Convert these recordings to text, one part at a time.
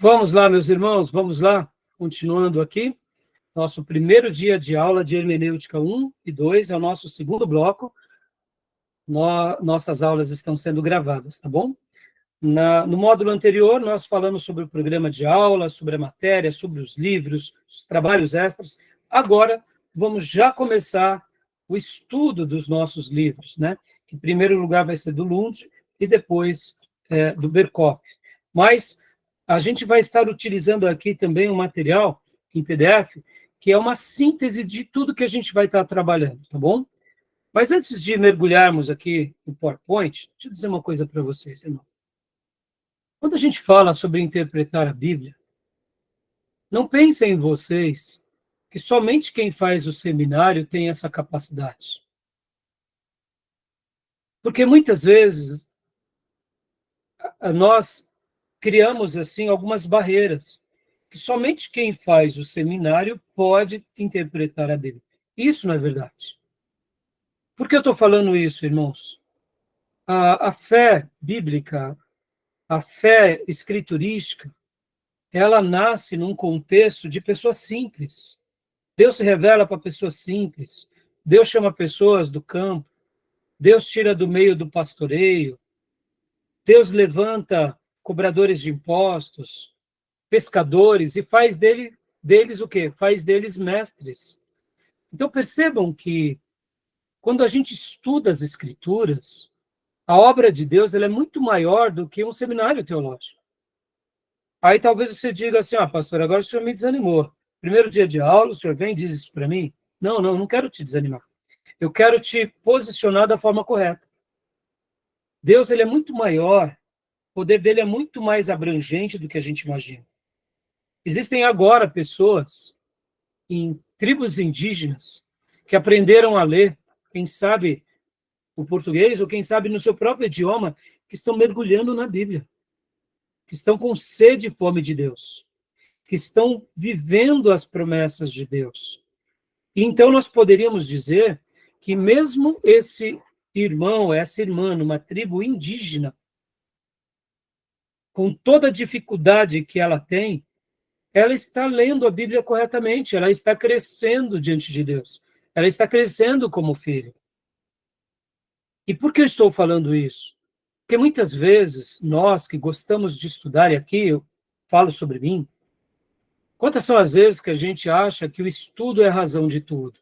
Vamos lá, meus irmãos, vamos lá, continuando aqui. Nosso primeiro dia de aula de hermenêutica 1 e 2 é o nosso segundo bloco. Nossas aulas estão sendo gravadas, tá bom? No módulo anterior, nós falamos sobre o programa de aula, sobre a matéria, sobre os livros, os trabalhos extras. Agora, vamos já começar o estudo dos nossos livros, né? Que em primeiro lugar vai ser do Lund e depois do Berkoff. Mas a gente vai estar utilizando aqui também um material em PDF, que é uma síntese de tudo que a gente vai estar trabalhando, tá bom? Mas antes de mergulharmos aqui no PowerPoint, deixa eu dizer uma coisa para vocês, irmão. Quando a gente fala sobre interpretar a Bíblia, não pensem em vocês que somente quem faz o seminário tem essa capacidade. Porque muitas vezes nós criamos assim algumas barreiras que somente quem faz o seminário pode interpretar a Bíblia. Isso não é verdade. Por que eu estou falando isso, irmãos? A fé bíblica, a fé escriturística, ela nasce num contexto de pessoas simples. Deus se revela para pessoas simples. Deus chama pessoas do campo. Deus tira do meio do pastoreio. Deus levanta cobradores de impostos, pescadores, e faz deles o quê? Faz deles mestres. Então percebam que quando a gente estuda as Escrituras, a obra de Deus ela é muito maior do que um seminário teológico. Aí talvez você diga assim, pastor, agora o senhor me desanimou. Primeiro dia de aula, o senhor vem e diz isso para mim? Não quero te desanimar. Eu quero te posicionar da forma correta. Deus ele é muito maior, o poder dele é muito mais abrangente do que a gente imagina. Existem agora pessoas em tribos indígenas que aprenderam a ler, quem sabe o português, ou quem sabe no seu próprio idioma, que estão mergulhando na Bíblia, que estão com sede e fome de Deus, que estão vivendo as promessas de Deus. E então nós poderíamos dizer que mesmo esse irmão, essa irmã, numa tribo indígena, com toda a dificuldade que ela tem, ela está lendo a Bíblia corretamente, ela está crescendo diante de Deus, ela está crescendo como filho. E por que eu estou falando isso? Porque muitas vezes nós que gostamos de estudar, e aqui eu falo sobre mim, quantas são as vezes que a gente acha que o estudo é a razão de tudo?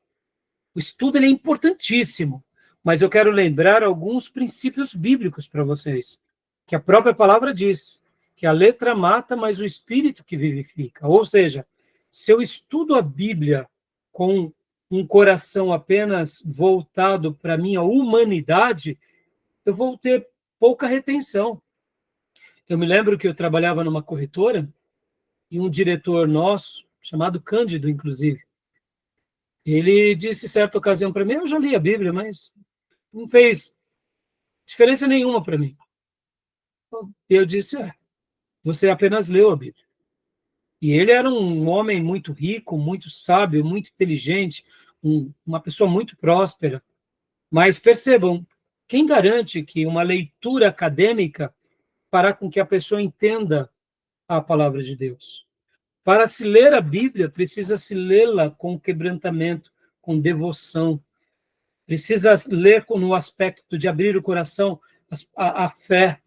O estudo ele é importantíssimo, mas eu quero lembrar alguns princípios bíblicos para vocês, que a própria palavra diz, que a letra mata, mas o espírito que vivifica. Ou seja, se eu estudo a Bíblia com um coração apenas voltado para a minha humanidade, eu vou ter pouca retenção. Eu me lembro que eu trabalhava numa corretora e um diretor nosso, chamado Cândido, inclusive, ele disse certa ocasião para mim, eu já li a Bíblia, mas não fez diferença nenhuma para mim. E eu disse, você apenas leu a Bíblia. E ele era um homem muito rico, muito sábio, muito inteligente, uma pessoa muito próspera. Mas percebam, quem garante que uma leitura acadêmica fará com que a pessoa entenda a palavra de Deus? Para se ler a Bíblia, precisa se lê-la com quebrantamento, com devoção. Precisa ler no aspecto de abrir o coração à fé.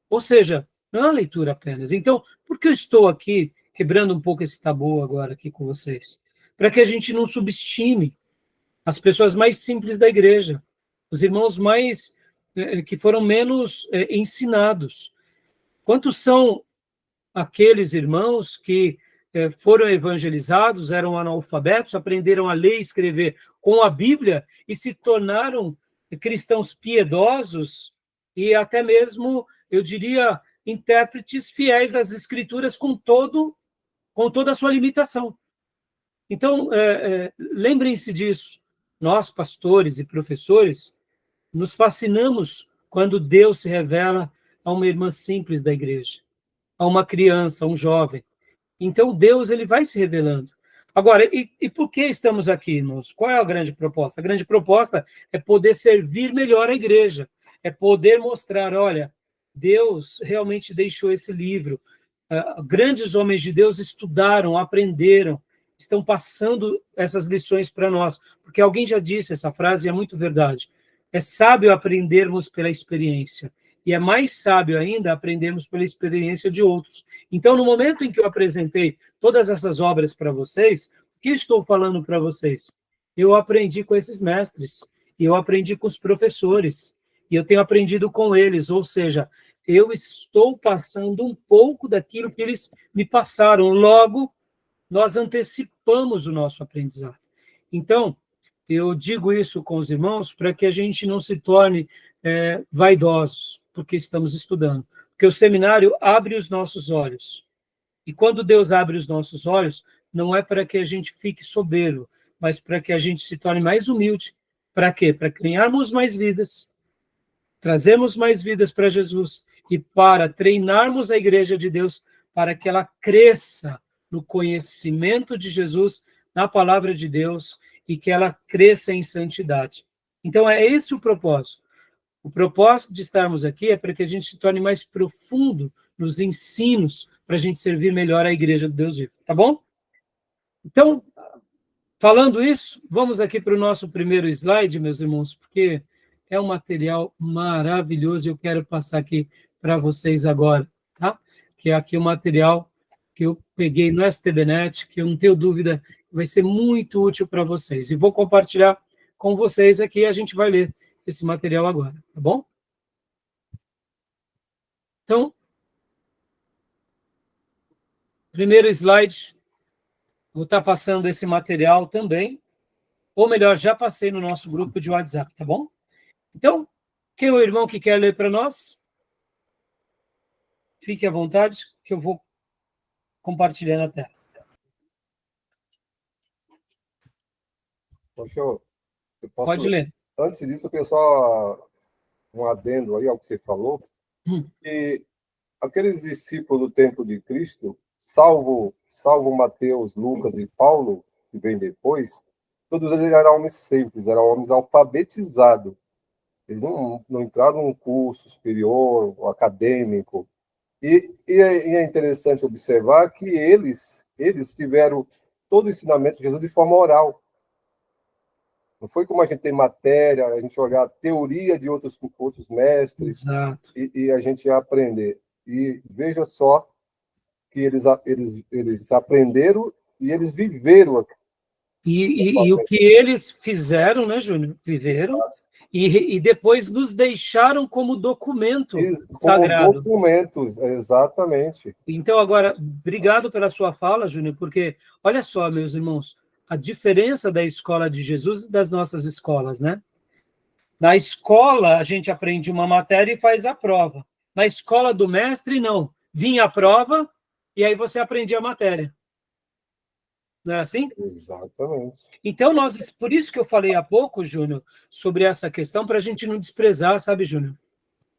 Ou seja, não é uma leitura apenas. Então, por que eu estou aqui quebrando um pouco esse tabu agora aqui com vocês? Para que a gente não subestime as pessoas mais simples da igreja, os irmãos mais que foram menos ensinados. Quantos são aqueles irmãos que foram evangelizados, eram analfabetos, aprenderam a ler e escrever com a Bíblia e se tornaram cristãos piedosos e até mesmo, eu diria, intérpretes fiéis das Escrituras com toda a sua limitação. Então, lembrem-se disso. Nós, pastores e professores, nos fascinamos quando Deus se revela a uma irmã simples da igreja, a uma criança, a um jovem. Então, Deus ele vai se revelando. Agora, e por que estamos aqui, irmãos? Qual é a grande proposta? A grande proposta é poder servir melhor a igreja, é poder mostrar, olha, Deus realmente deixou esse livro, Grandes homens de Deus estudaram, aprenderam, estão passando essas lições para nós, porque alguém já disse essa frase e é muito verdade. É sábio aprendermos pela experiência, e é mais sábio ainda aprendermos pela experiência de outros. Então, no momento em que eu apresentei todas essas obras para vocês, o que eu estou falando para vocês? Eu aprendi com esses mestres, e eu aprendi com os professores, e eu tenho aprendido com eles, ou seja, eu estou passando um pouco daquilo que eles me passaram. Logo, nós antecipamos o nosso aprendizado. Então, eu digo isso com os irmãos para que a gente não se torne vaidosos, porque estamos estudando. Porque o seminário abre os nossos olhos. E quando Deus abre os nossos olhos, não é para que a gente fique soberbo, mas para que a gente se torne mais humilde. Para quê? Para ganharmos mais vidas, trazermos mais vidas para Jesus e para treinarmos a igreja de Deus para que ela cresça no conhecimento de Jesus, na palavra de Deus, e que ela cresça em santidade. Então, é esse o propósito. O propósito de estarmos aqui é para que a gente se torne mais profundo nos ensinos, para a gente servir melhor a igreja do Deus vivo. Tá bom? Então, falando isso, vamos aqui para o nosso primeiro slide, meus irmãos, porque é um material maravilhoso e eu quero passar aqui para vocês agora, tá? Que é aqui o material que eu peguei no STBnet, que eu não tenho dúvida que vai ser muito útil para vocês. E vou compartilhar com vocês aqui, a gente vai ler esse material agora, tá bom? Então, primeiro slide, vou estar passando esse material também, ou melhor, já passei no nosso grupo de WhatsApp, tá bom? Então, quem é o irmão que quer ler para nós? Fique à vontade, que eu vou compartilhar na tela. Poxa, eu posso... Pode ler. Antes disso, eu queria só um adendo aí ao que você falou, que aqueles discípulos do tempo de Cristo, salvo Mateus, Lucas e Paulo, que vem depois, todos eles eram homens simples, eram homens alfabetizados. Eles não entraram num curso superior ou acadêmico. E é interessante observar que eles tiveram todo o ensinamento de Jesus de forma oral. Não foi como a gente tem matéria, a gente olhar a teoria de outros mestres. Exato. E a gente ia aprender. E veja só que eles aprenderam e eles viveram. E o que eles fizeram, né, Júnior? Viveram. E depois nos deixaram como documento sagrado. Documentos, exatamente. Então, agora, obrigado pela sua fala, Júnior, porque, olha só, meus irmãos, a diferença da escola de Jesus e das nossas escolas, né? Na escola, a gente aprende uma matéria e faz a prova. Na escola do mestre, não. Vinha a prova e aí você aprendia a matéria. Não é assim? Exatamente. Então, por isso que eu falei há pouco, Júnior, sobre essa questão, para a gente não desprezar, sabe, Júnior?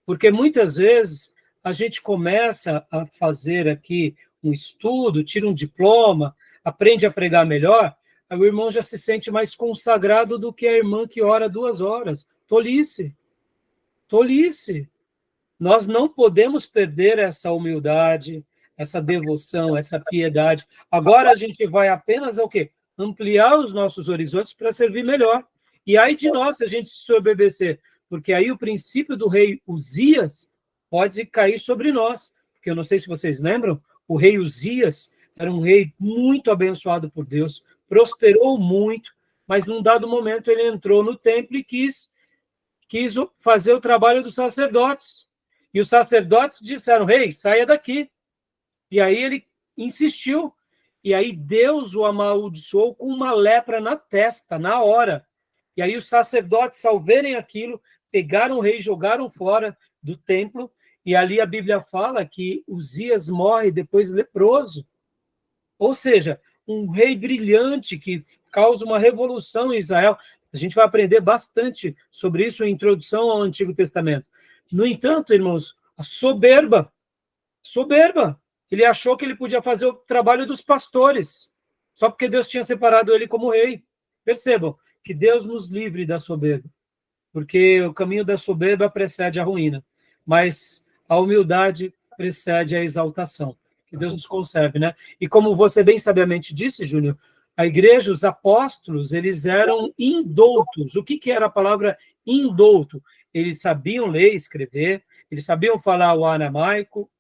Porque muitas vezes a gente começa a fazer aqui um estudo, tira um diploma, aprende a pregar melhor, aí o irmão já se sente mais consagrado do que a irmã que ora 2 horas. Tolice. Tolice. Nós não podemos perder essa humildade, essa devoção, essa piedade. Agora a gente vai apenas ao quê? Ampliar os nossos horizontes para servir melhor. E aí de nós, se a gente se soberbecer, porque aí o princípio do rei Uzias pode cair sobre nós. Porque eu não sei se vocês lembram, o rei Uzias era um rei muito abençoado por Deus, prosperou muito, mas num dado momento ele entrou no templo e quis fazer o trabalho dos sacerdotes. E os sacerdotes disseram, rei, saia daqui. E aí ele insistiu. E aí Deus o amaldiçoou com uma lepra na testa, na hora. E aí os sacerdotes, ao verem aquilo, pegaram o rei, jogaram fora do templo. E ali a Bíblia fala que Uzias morre depois leproso. Ou seja, um rei brilhante que causa uma revolução em Israel. A gente vai aprender bastante sobre isso em introdução ao Antigo Testamento. No entanto, irmãos, a soberba. Ele achou que ele podia fazer o trabalho dos pastores, só porque Deus tinha separado ele como rei. Percebam que Deus nos livre da soberba, porque o caminho da soberba precede a ruína, mas a humildade precede a exaltação. Que Deus nos conserve, né? E como você bem sabiamente disse, Júnior, a igreja, os apóstolos, eles eram indoutos. O que era a palavra indouto? Eles sabiam ler e escrever, eles sabiam falar o aramaico,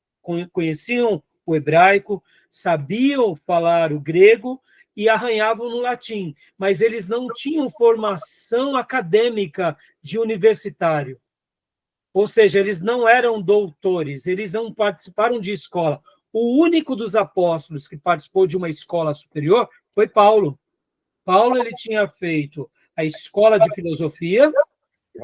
conheciam o hebraico, sabiam falar o grego e arranhavam no latim, mas eles não tinham formação acadêmica de universitário. Ou seja, eles não eram doutores, eles não participaram de escola. O único dos apóstolos que participou de uma escola superior foi Paulo. Paulo ele tinha feito a escola de filosofia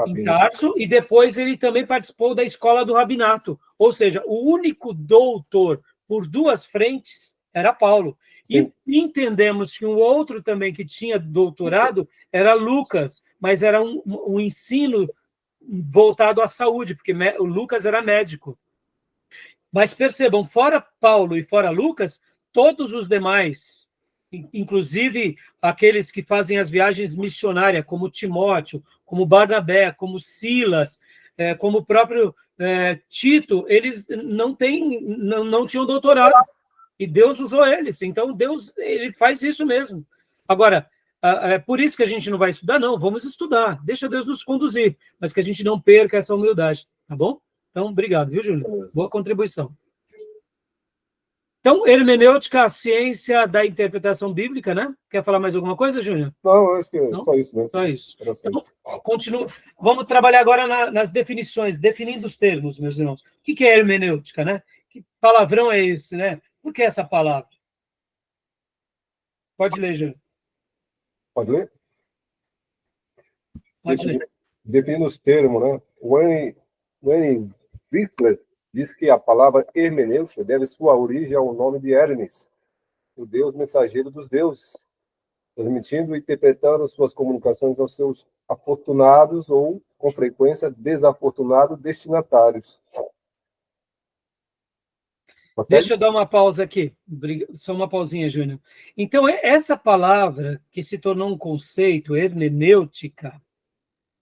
em Tarso e depois ele também participou da escola do rabinato. Ou seja, o único doutor por duas frentes era Paulo. Sim. E entendemos que um outro também que tinha doutorado era Lucas, mas era um ensino voltado à saúde, porque o Lucas era médico. Mas percebam, fora Paulo e fora Lucas, todos os demais, inclusive aqueles que fazem as viagens missionárias, como Timóteo, como Barnabé, como Silas, como o próprio Tito, eles não tinham doutorado. E Deus usou eles. Então, Deus ele faz isso mesmo. Agora, é por isso que a gente não vai estudar? Não, vamos estudar. Deixa Deus nos conduzir, mas que a gente não perca essa humildade, tá bom? Então, obrigado, viu, Júlio? Boa contribuição. Então, hermenêutica, a ciência da interpretação bíblica, né? Quer falar mais alguma coisa, Júnior? Não, acho que é só isso mesmo. Só isso. Então, continua. Vamos trabalhar agora nas definições, definindo os termos, meus irmãos. O que é hermenêutica, né? Que palavrão é esse, né? Por que essa palavra? Pode ler, Júnior. Pode ler? Pode ler. Definindo os termos, né? Wayne Wickler diz que a palavra hermenêutica deve sua origem ao nome de Hermes, o deus mensageiro dos deuses, transmitindo e interpretando suas comunicações aos seus afortunados ou, com frequência, desafortunados destinatários. Deixa eu dar uma pausa aqui. Só uma pausinha, Júnior. Então, essa palavra que se tornou um conceito, hermenêutica,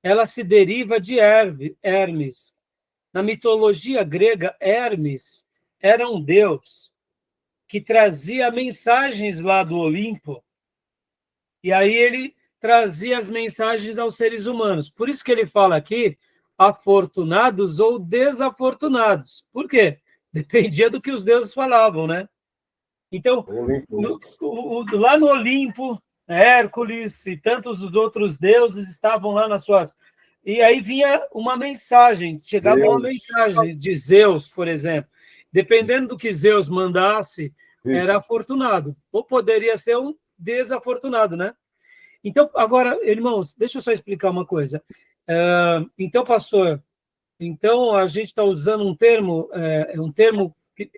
ela se deriva de Hermes. Na mitologia grega, Hermes era um deus que trazia mensagens lá do Olimpo, e aí ele trazia as mensagens aos seres humanos. Por isso que ele fala aqui, afortunados ou desafortunados. Por quê? Dependia do que os deuses falavam, né? Então, lá no Olimpo, Hércules e tantos os outros deuses estavam lá nas suas... E aí vinha uma mensagem, chegava uma mensagem de Zeus, por exemplo. Dependendo do que Zeus mandasse, era afortunado. Ou poderia ser um desafortunado, né? Então, agora, irmãos, deixa eu só explicar uma coisa. Então, pastor, então a gente está usando um termo que,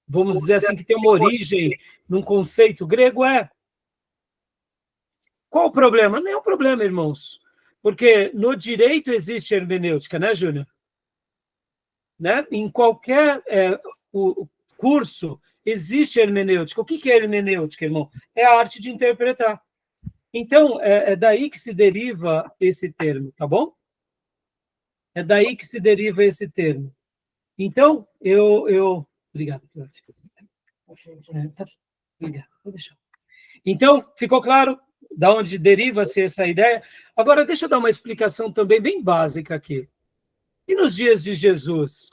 vamos dizer assim, que tem uma origem num conceito grego, Qual o problema? Nenhum problema, irmãos. Porque no direito existe hermenêutica, né, Júnior? Né? Em qualquer curso existe hermenêutica. O que é hermenêutica, irmão? É a arte de interpretar. Então, é daí que se deriva esse termo, tá bom? É daí que se deriva esse termo. Então, Obrigado. Obrigado. Vou deixar. Então, ficou claro de onde deriva-se essa ideia? Agora, deixa eu dar uma explicação também bem básica aqui. E nos dias de Jesus,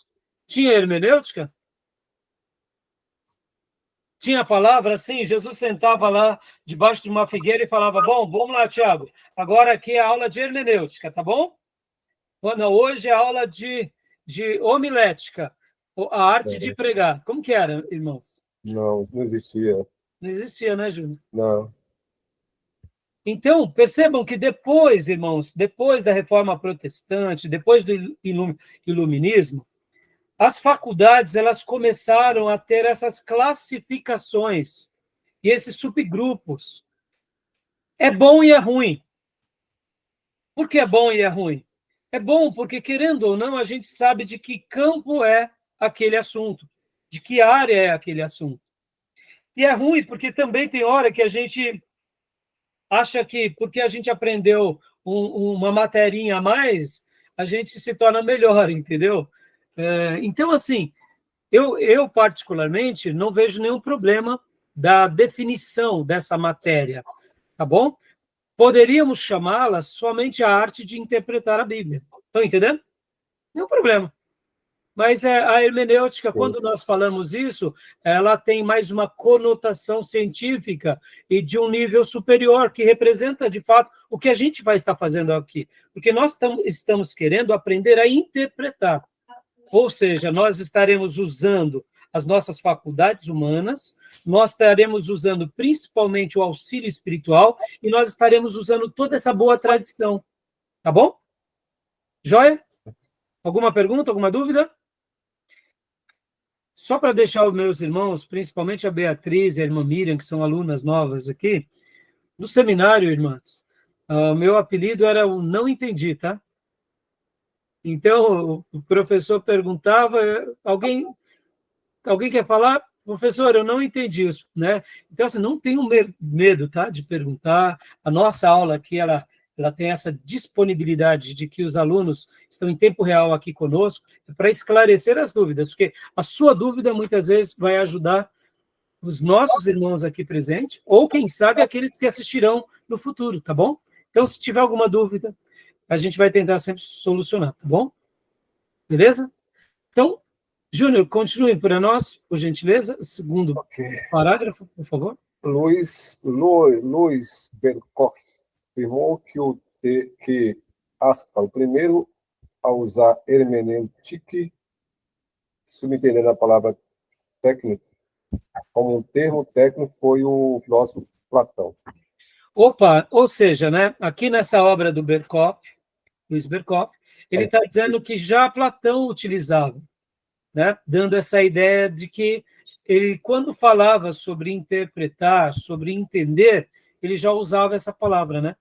tinha hermenêutica? Tinha a palavra? Sim, Jesus sentava lá debaixo de uma figueira e falava, bom, vamos lá, Tiago, agora aqui é a aula de hermenêutica, tá bom? Não, hoje é a aula de homilética, a arte de pregar. Como que era, irmãos? Não, isso não existia. Não existia, né, Júnior? Não. Então, percebam que depois, irmãos, depois da Reforma Protestante, depois do Iluminismo, as faculdades elas começaram a ter essas classificações e esses subgrupos. É bom e é ruim. Por que é bom e é ruim? É bom porque, querendo ou não, a gente sabe de que campo é aquele assunto, de que área é aquele assunto. E é ruim porque também tem hora que a gente acha que, porque a gente aprendeu uma materinha a mais, a gente se torna melhor, entendeu? Então, assim, Eu, particularmente, não vejo nenhum problema da definição dessa matéria, tá bom? Poderíamos chamá-la somente a arte de interpretar a Bíblia. Estão entendendo? Nenhum problema. Mas a hermenêutica, quando nós falamos isso, ela tem mais uma conotação científica e de um nível superior, que representa, de fato, o que a gente vai estar fazendo aqui. Porque nós estamos querendo aprender a interpretar. Ou seja, nós estaremos usando as nossas faculdades humanas, nós estaremos usando principalmente o auxílio espiritual e nós estaremos usando toda essa boa tradição. Tá bom? Joia? Alguma pergunta, alguma dúvida? Só para deixar os meus irmãos, principalmente a Beatriz e a irmã Miriam, que são alunas novas aqui, no seminário, irmãs, meu apelido era o Não Entendi, tá? Então, o professor perguntava, alguém quer falar? Professor, eu não entendi isso, né? Então, assim, não tenham medo, tá, de perguntar. A nossa aula aqui, ela tem essa disponibilidade de que os alunos estão em tempo real aqui conosco para esclarecer as dúvidas, porque a sua dúvida, muitas vezes, vai ajudar os nossos irmãos aqui presentes, ou, quem sabe, aqueles que assistirão no futuro, tá bom? Então, se tiver alguma dúvida, a gente vai tentar sempre solucionar, tá bom? Beleza? Então, Júnior, continue para nós, por gentileza, segundo parágrafo, por favor. Luiz Berkoff afirmou que aspa, o primeiro a usar hermenêutica, subentendendo a palavra técnica, como um termo técnico, foi o filósofo Platão. Opa, ou seja, né, aqui nessa obra do Berkoff, Luiz Berkoff, ele está dizendo que já Platão utilizava, né, dando essa ideia de que ele, quando falava sobre interpretar, sobre entender, ele já usava essa palavra, né?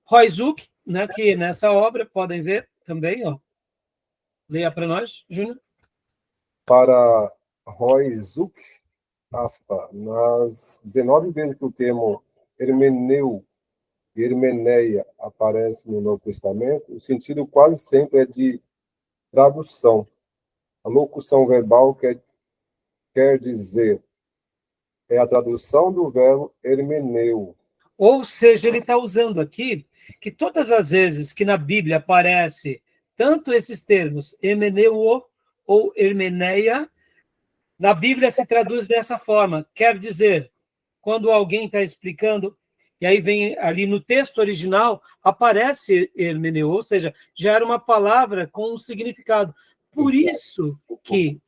Royzuk, né, que nessa obra, podem ver também, ó. Leia para nós, Júnior. Para Royzuk, aspa, nas 19 vezes que o termo hermeneu e hermeneia aparece no Novo Testamento, o sentido quase sempre é de tradução. A locução verbal quer dizer, é a tradução do verbo hermeneu. Ou seja, ele está usando aqui que todas as vezes que na Bíblia aparece tanto esses termos, hermeneuo ou hermeneia, na Bíblia se traduz dessa forma, quer dizer, quando alguém está explicando, e aí vem ali no texto original, aparece hermeneu, ou seja, já era uma palavra com um significado. Por isso que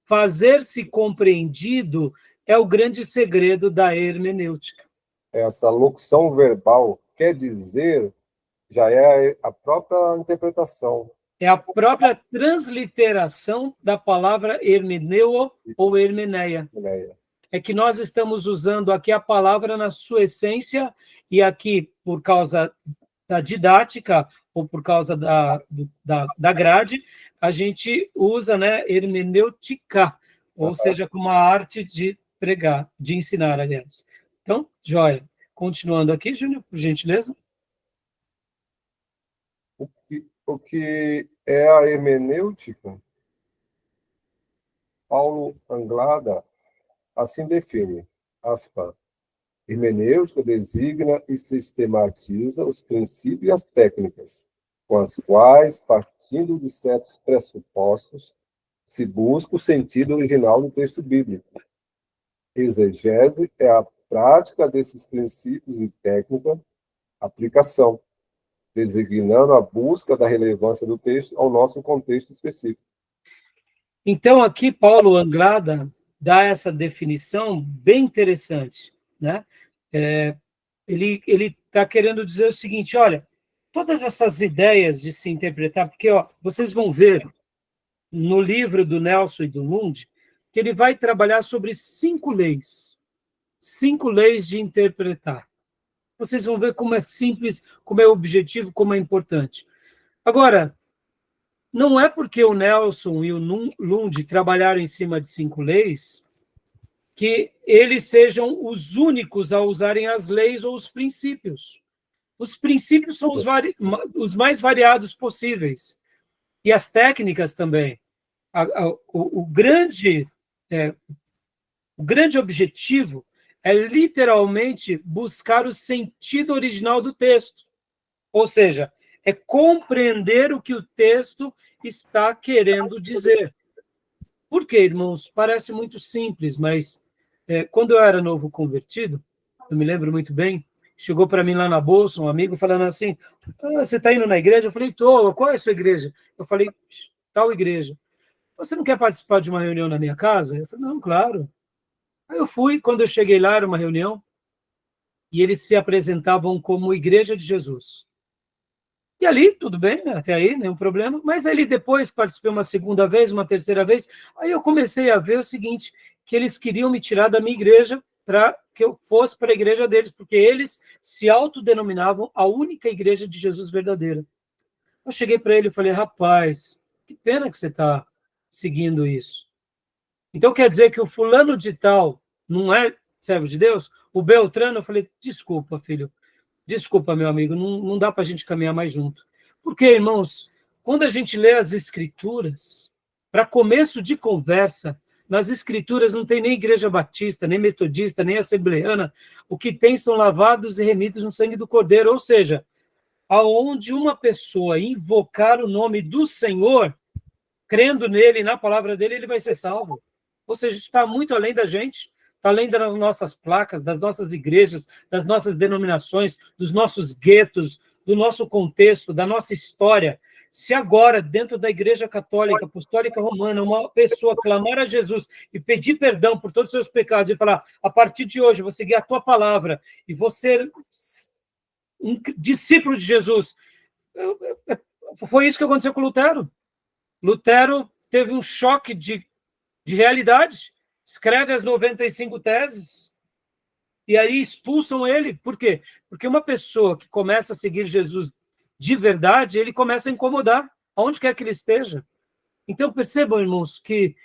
fazer-se compreendido é o grande segredo da hermenêutica. Essa locução verbal quer dizer, já é a própria interpretação. É a própria transliteração da palavra hermeneuo ou hermeneia. É que nós estamos usando aqui a palavra na sua essência, e aqui, por causa da didática, ou por causa da grade, a gente usa, né, hermenêutica, ou seja, como a arte de pregar, de ensinar, aliás. Então, joia. Continuando aqui, Júnior, por gentileza. O que é a hermenêutica? Paulo Anglada assim define, aspa, hermenêutica designa e sistematiza os princípios e as técnicas, com as quais, partindo de certos pressupostos, se busca o sentido original do texto bíblico. Exegese é a prática desses princípios e técnica, aplicação, designando a busca da relevância do texto ao nosso contexto específico. Então, aqui, Paulo Anglada dá essa definição bem interessante, né? Ele está querendo dizer o seguinte, olha, todas essas ideias de se interpretar, porque ó, vocês vão ver no livro do Nelson e do Lund, que ele vai trabalhar sobre 5 leis de interpretar. Vocês vão ver como é simples, como é objetivo, como é importante. Agora, não é porque o Nelson e o Lund trabalharam em cima de 5 leis que eles sejam os únicos a usarem as leis ou os princípios. Os princípios são os mais variados possíveis. E as técnicas também. O grande o grande objetivo é literalmente buscar o sentido original do texto. Ou seja, é compreender o que o texto está querendo dizer. Por quê, irmãos? Parece muito simples, mas quando eu era novo convertido, eu me lembro muito bem, chegou para mim lá na bolsa um amigo falando assim, você está indo na igreja? Eu falei, estou. Qual é a sua igreja? Eu falei, tal igreja. Você não quer participar de uma reunião na minha casa? Eu falei, não, claro. Aí eu fui, quando eu cheguei lá, era uma reunião, e eles se apresentavam como Igreja de Jesus. E ali, tudo bem, até aí, nenhum problema, mas ali depois participei uma segunda vez, uma terceira vez, aí eu comecei a ver o seguinte, que eles queriam me tirar da minha igreja para que eu fosse para a igreja deles, porque eles se autodenominavam a única igreja de Jesus verdadeira. Eu cheguei para ele e falei, rapaz, que pena que você está seguindo isso. Então quer dizer que o fulano de tal não é servo de Deus? O Beltrano, eu falei, desculpa, filho, desculpa, meu amigo, não dá para a gente caminhar mais junto. Porque, irmãos, quando a gente lê as Escrituras, para começo de conversa, nas Escrituras não tem nem igreja batista, nem metodista, nem assembleana, o que tem são lavados e remidos no sangue do Cordeiro, ou seja, aonde uma pessoa invocar o nome do Senhor, crendo nele e na palavra dele, ele vai ser salvo. Ou seja, isso está muito além da gente, está além das nossas placas, das nossas igrejas, das nossas denominações, dos nossos guetos, do nosso contexto, da nossa história. Se agora, dentro da Igreja Católica, Apostólica Romana, uma pessoa clamar a Jesus e pedir perdão por todos os seus pecados e falar, a partir de hoje, vou seguir a tua palavra e vou ser um discípulo de Jesus. Foi isso que aconteceu com Lutero. Lutero teve um choque de realidade, escreve as 95 teses, e aí expulsam ele. Por quê? Porque uma pessoa que começa a seguir Jesus de verdade, ele começa a incomodar, aonde quer que ele esteja. Então, percebam, irmãos, que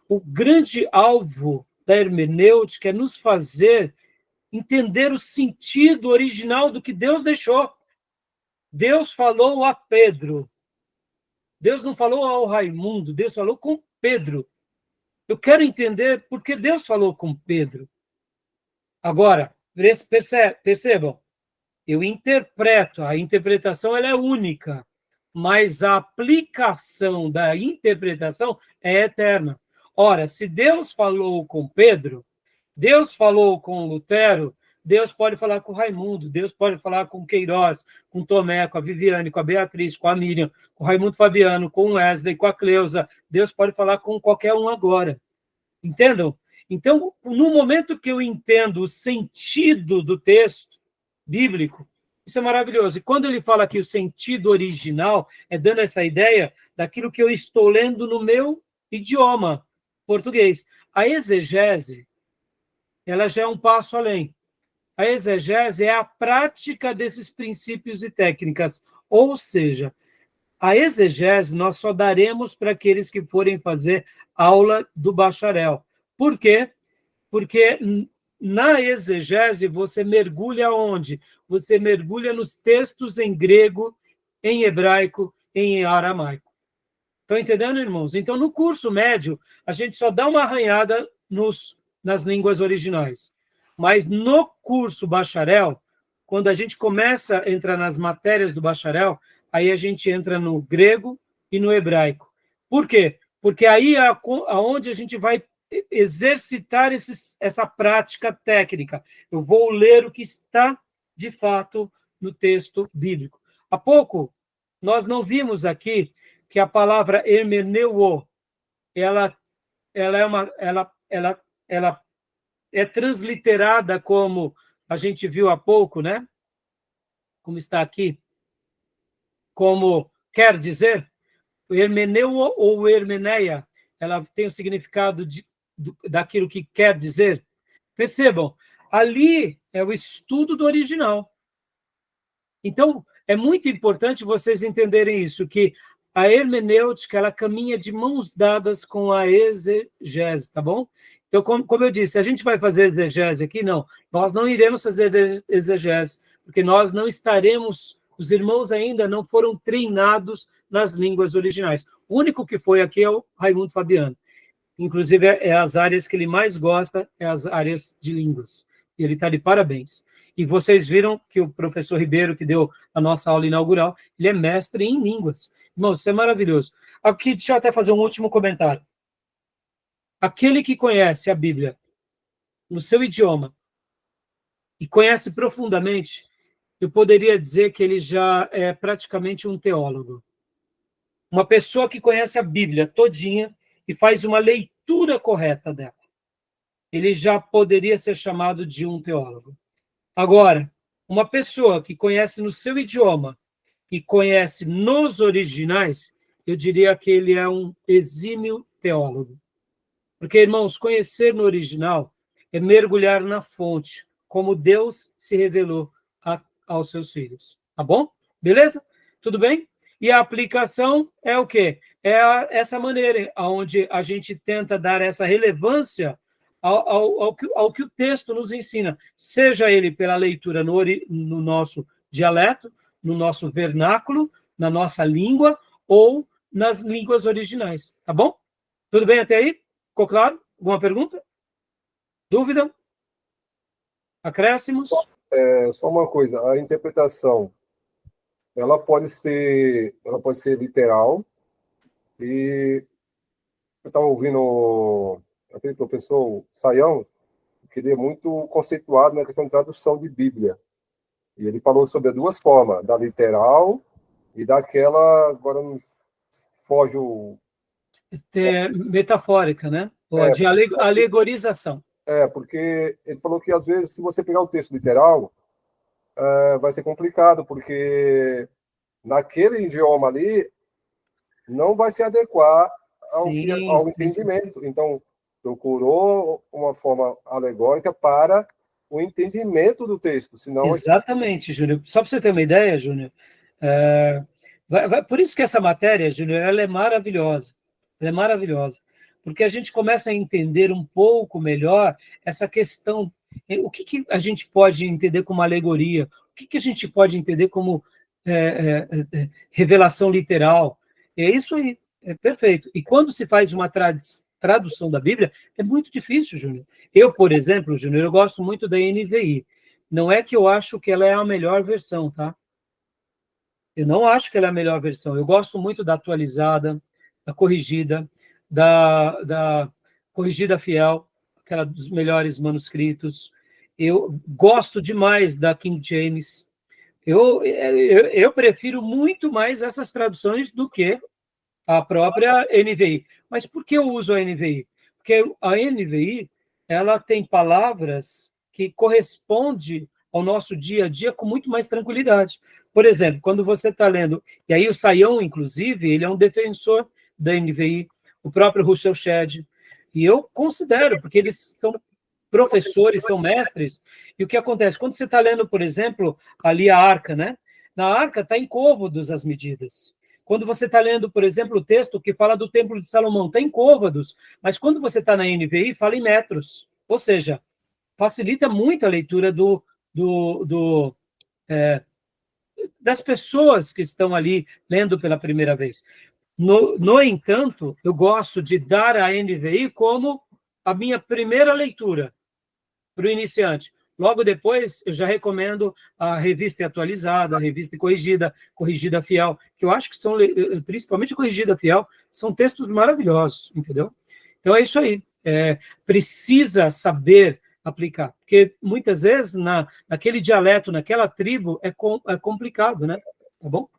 o grande alvo da hermenêutica é nos fazer entender o sentido original do que Deus deixou. Deus falou a Pedro. Deus não falou ao Raimundo, Deus falou com Pedro. Eu quero entender por que Deus falou com Pedro. Agora, percebam, eu interpreto, a interpretação ela é única, mas a aplicação da interpretação é eterna. Ora, se Deus falou com Pedro, Deus falou com Lutero, Deus pode falar com Raimundo, Deus pode falar com Queiroz, com Tomé, com a Viviane, com a Beatriz, com a Miriam, com o Raimundo Fabiano, com o Wesley, com a Cleusa. Deus pode falar com qualquer um agora. Entendam? Então, no momento que eu entendo o sentido do texto bíblico, isso é maravilhoso. E quando ele fala que o sentido original é dando essa ideia daquilo que eu estou lendo no meu idioma português. A exegese, ela já é um passo além. A exegese é a prática desses princípios e técnicas. Ou seja, a exegese nós só daremos para aqueles que forem fazer aula do bacharel. Por quê? Porque na exegese você mergulha onde? Você mergulha nos textos em grego, em hebraico, em aramaico. Estão entendendo, irmãos? Então, no curso médio, a gente só dá uma arranhada nas línguas originais. Mas no curso bacharel, quando a gente começa a entrar nas matérias do bacharel, aí a gente entra no grego e no hebraico. Por quê? Porque aí é onde a gente vai exercitar essa prática técnica. Eu vou ler o que está, de fato, no texto bíblico. Há pouco, nós não vimos aqui que a palavra hermeneuo, ela é transliterada como a gente viu há pouco, né? Como está aqui, como quer dizer, o hermeneuo ou hermeneia, ela tem o significado daquilo que quer dizer. Percebam, ali é o estudo do original. Então, é muito importante vocês entenderem isso, que a hermenêutica, ela caminha de mãos dadas com a exegese, tá bom? Então, como eu disse, a gente vai fazer exegese aqui? Não, nós não iremos fazer exegese, porque nós não estaremos, os irmãos ainda não foram treinados nas línguas originais. O único que foi aqui é o Raimundo Fabiano. Inclusive, é as áreas que ele mais gosta, é as áreas de línguas. E ele está de parabéns. E vocês viram que o professor Ribeiro, que deu a nossa aula inaugural, ele é mestre em línguas. Irmão, isso é maravilhoso. Aqui, deixa eu até fazer um último comentário. Aquele que conhece a Bíblia no seu idioma e conhece profundamente, eu poderia dizer que ele já é praticamente um teólogo. Uma pessoa que conhece a Bíblia todinha e faz uma leitura correta dela. Ele já poderia ser chamado de um teólogo. Agora, uma pessoa que conhece no seu idioma e conhece nos originais, eu diria que ele é um exímio teólogo. Porque, irmãos, conhecer no original é mergulhar na fonte, como Deus se revelou aos seus filhos. Tá bom? Beleza? Tudo bem? E a aplicação é o quê? Essa maneira onde a gente tenta dar essa relevância ao que o texto nos ensina, seja ele pela leitura no nosso dialeto, no nosso vernáculo, na nossa língua ou nas línguas originais. Tá bom? Tudo bem até aí? Ficou claro? Alguma pergunta? Dúvida? Acréscimos? Só uma coisa, a interpretação, ela pode ser literal, e eu estava ouvindo aquele professor Saião, que ele é muito conceituado na questão de tradução de Bíblia, e ele falou sobre as duas formas, da literal e daquela, agora não foge o... Metafórica, né? Ou de alegorização. Porque ele falou que, às vezes, se você pegar o texto literal, vai ser complicado, porque naquele idioma ali não vai se adequar ao entendimento. Então, procurou uma forma alegórica para o entendimento do texto. Senão... Exatamente, Júnior. Só para você ter uma ideia, Júnior, por isso que essa matéria, Júnior, ela é maravilhosa. Ela é maravilhosa. Porque a gente começa a entender um pouco melhor essa questão. O que a gente pode entender como alegoria? O que a gente pode entender como revelação literal? É isso aí, é perfeito. E quando se faz uma tradução da Bíblia, é muito difícil, Júnior. Eu, por exemplo, Júnior, eu gosto muito da NVI. Não é que eu acho que ela é a melhor versão, tá? Eu não acho que ela é a melhor versão. Eu gosto muito da atualizada, da corrigida, da corrigida fiel, aquela dos melhores manuscritos. Eu gosto demais da King James. Eu prefiro muito mais essas traduções do que a própria NVI. Mas por que eu uso a NVI? Porque a NVI, ela tem palavras que correspondem ao nosso dia a dia com muito mais tranquilidade. Por exemplo, quando você está lendo, e aí o Saião, inclusive, ele é um defensor da NVI, o próprio Russell Shedd, e eu considero, porque eles são professores, são mestres, e o que acontece? Quando você está lendo, por exemplo, ali a arca, né? Na arca está em côvados as medidas. Quando você está lendo, por exemplo, o texto que fala do Templo de Salomão, está em côvados, mas quando você está na NVI, fala em metros. Ou seja, facilita muito a leitura das pessoas que estão ali lendo pela primeira vez. No entanto, eu gosto de dar a NVI como a minha primeira leitura para o iniciante. Logo depois, eu já recomendo a revista atualizada, a revista corrigida, corrigida fiel, que eu acho que são, principalmente a corrigida fiel, são textos maravilhosos, entendeu? Então é isso aí. Precisa saber aplicar, porque muitas vezes naquele dialeto, naquela tribo, é complicado, né? Tá bom?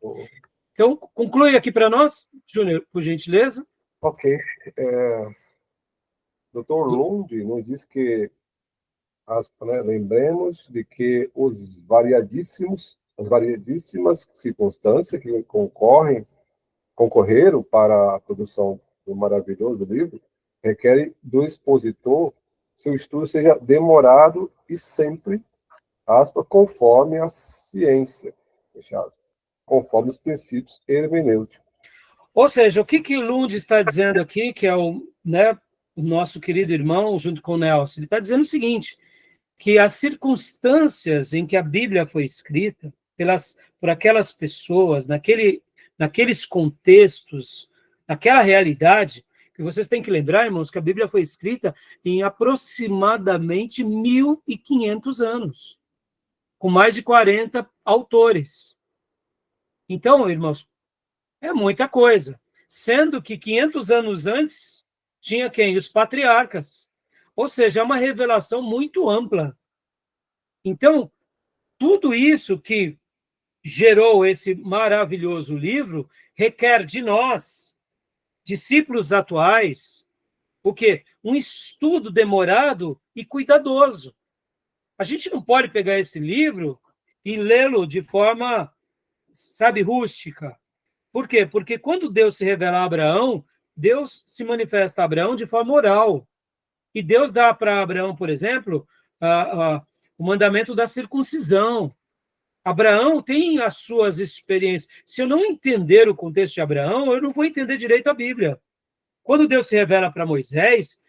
Então, conclui aqui para nós, Júnior, por gentileza. Ok. Dr. Lund nos diz que lembremos de que as variadíssimas circunstâncias que concorreram para a produção do maravilhoso livro requerem do expositor seu estudo seja demorado e sempre, conforme a ciência, conforme os princípios hermenêuticos. Ou seja, o que o Lund está dizendo aqui, que é o nosso querido irmão, junto com o Nelson, ele está dizendo o seguinte, que as circunstâncias em que a Bíblia foi escrita, por aquelas pessoas, naqueles contextos, naquela realidade, Que vocês têm que lembrar, irmãos, que a Bíblia foi escrita em aproximadamente 1.500 anos, com mais de 40 autores. Então, irmãos, é muita coisa. Sendo que 500 anos antes, tinha quem? Os patriarcas. Ou seja, é uma revelação muito ampla. Então, tudo isso que gerou esse maravilhoso livro requer de nós, discípulos atuais, o quê? Um estudo demorado e cuidadoso. A gente não pode pegar esse livro e lê-lo de forma, sabe, rústica. Por quê? Porque quando Deus se revela a Abraão, Deus se manifesta a Abraão de forma oral. E Deus dá para Abraão, por exemplo, o mandamento da circuncisão. Abraão tem as suas experiências. Se eu não entender o contexto de Abraão, eu não vou entender direito a Bíblia. Quando Deus se revela para Moisés,